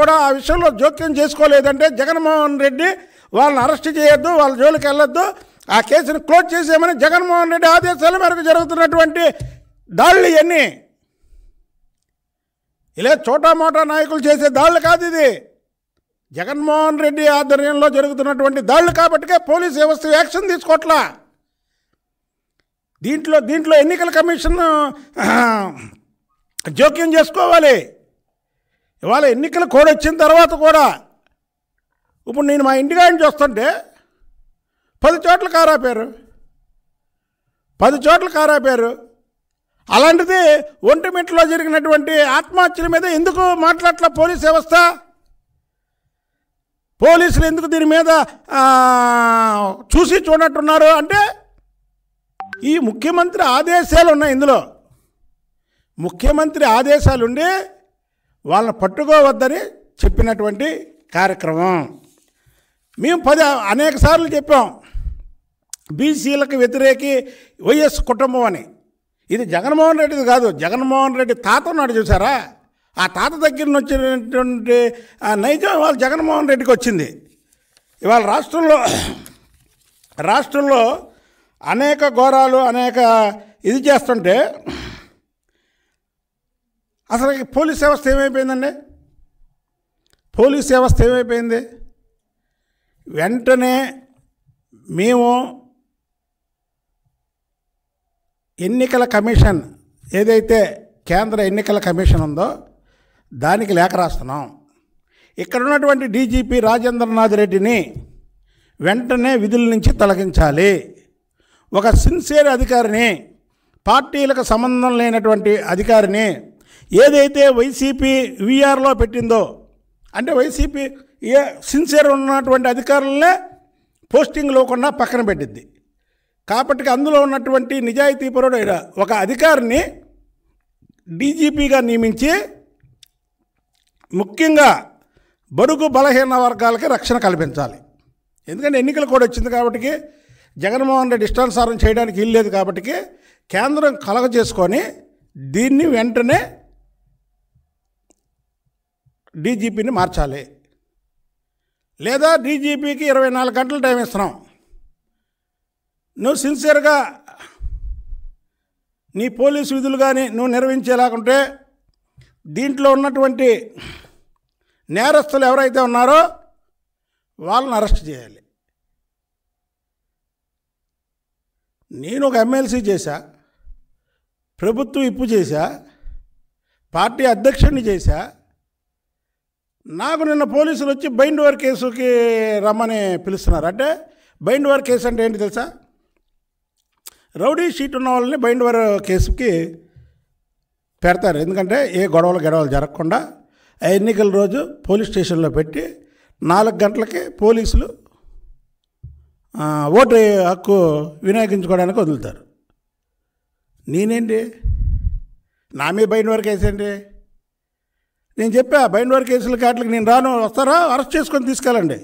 కూడా ఆ విషయంలో జోక్యం చేసుకోలేదంటే జగన్మోహన్ రెడ్డి వాళ్ళని అరెస్ట్ చేయొద్దు, వాళ్ళ జోలికి వెళ్ళొద్దు, ఆ కేసును క్లోజ్ చేసేయమని జగన్మోహన్ రెడ్డి ఆదేశాల మేరకు జరుగుతున్నటువంటి దాడులు ఇవన్నీ. ఇలా చోటా మోటా నాయకులు చేసే దాడులు కాదు, ఇది జగన్మోహన్ రెడ్డి ఆధ్వర్యంలో జరుగుతున్నటువంటి దాడులు కాబట్టికే పోలీస్ వ్యవస్థ యాక్షన్ తీసుకోవట్లా. దీంట్లో ఎన్నికల కమిషన్ జోక్యం చేసుకోవాలి. ఇవాళ ఎన్నికల కోడ్ వచ్చిన తర్వాత కూడా ఇప్పుడు నేను మా ఇంటికాడిని చూస్తుంటే 10 చోట్ల కారాపారు. అలాంటిది ఒంటిమిట్టలో జరిగినటువంటి ఆత్మహత్యల మీద ఎందుకు మాట్లాడట్లా పోలీస్ వ్యవస్థ? పోలీసులు ఎందుకు దీని మీద చూసి చూడట్టున్నారు అంటే ఈ ముఖ్యమంత్రి ఆదేశాలు ఉన్నాయి. ఇందులో ముఖ్యమంత్రి ఆదేశాలుండి వాళ్ళని పట్టుకోవద్దని చెప్పినటువంటి కార్యక్రమం. మేము అనేక సార్లు చెప్పాం, బీసీలకు వ్యతిరేకి వైఎస్ కుటుంబం అని. ఇది జగన్మోహన్ రెడ్డిది కాదు, జగన్మోహన్ రెడ్డి తాత ఉన్నాడు చూసారా, ఆ తాత దగ్గర నుంచి వచ్చినటువంటి నైజం ఇవాళ జగన్మోహన్ రెడ్డికి వచ్చింది. ఇవాళ రాష్ట్రంలో అనేక ఘోరాలు అనేక ఇది చేస్తుంటే అసలు పోలీస్ వ్యవస్థ ఏమైపోయిందండి? పోలీస్ వ్యవస్థ ఏమైపోయింది? వెంటనే మేము ఎన్నికల కమిషన్ ఏదైతే కేంద్ర ఎన్నికల కమిషన్ ఉందో దానికి లేఖ రాస్తున్నాం. ఇక్కడ ఉన్నటువంటి డీజీపీ రాజేంద్రనాథ్ రెడ్డిని వెంటనే విధుల నుంచి తొలగించాలి. ఒక సిన్సియర్ అధికారిని, పార్టీలకు సంబంధం లేనటువంటి అధికారిని ఏదైతే వైసీపీ వీఆర్లో పెట్టిందో, అంటే వైసీపీ సిన్సియర్ ఉన్నటువంటి అధికారులనే పోస్టింగ్ లేకుండా పక్కన పెట్టింది. కాబట్టి అందులో ఉన్నటువంటి నిజాయితీపరుడు ఒక అధికారిని డీజీపీగా నియమించి ముఖ్యంగా బడుగు బలహీన వర్గాలకి రక్షణ కల్పించాలి. ఎందుకంటే ఎన్నికలు కూడా వచ్చింది కాబట్టి జగన్మోహన్ రెడ్డి ఇష్టానుసారం చేయడానికి వీల్లేదు కాబట్టి కేంద్రం కలగజేసుకొని దీన్ని వెంటనే డీజీపీని మార్చాలి. లేదా డీజీపీకి 24 గంటలు టైం ఇస్తున్నాం, నువ్వు సిన్సియర్గా నీ పోలీసు విధులు కానీ నువ్వు నిర్వహించేలాగుంటే దీంట్లో ఉన్నటువంటి నేరస్తులు ఎవరైతే ఉన్నారో వాళ్ళని అరెస్ట్ చేయాలి. నేను ఒక ఎమ్మెల్సీ చేశా, ప్రభుత్వం ఇప్పు చేశా, పార్టీ అధ్యక్షుడిని చేశా. నాకు నిన్న పోలీసులు వచ్చి బైండ్ ఓవర్ కేసుకి రమ్మని పిలుస్తున్నారు. అంటే బైండ్ ఓవర్ కేసు అంటే ఏంటి తెలుసా? రౌడీ షీట్ ఉన్న వాళ్ళని బైండ్ ఓవర్ కేసుకి పెడతారు. ఎందుకంటే ఏ గొడవలు జరగకుండా ఎన్నికల రోజు పోలీస్ స్టేషన్లో పెట్టి 4 గంటలకి పోలీసులు ఓటు హక్కు వినియోగించుకోవడానికి వదులుతారు. నేనేంటి నా మీద బైండ్ ఓవర్ కేసు ఏంటి? నేను చెప్పా బైండ్ ఓవర్ కేసుల కాట్లకి నేను రాను, వస్తారా అరెస్ట్ చేసుకొని తీసుకెళ్ళండి.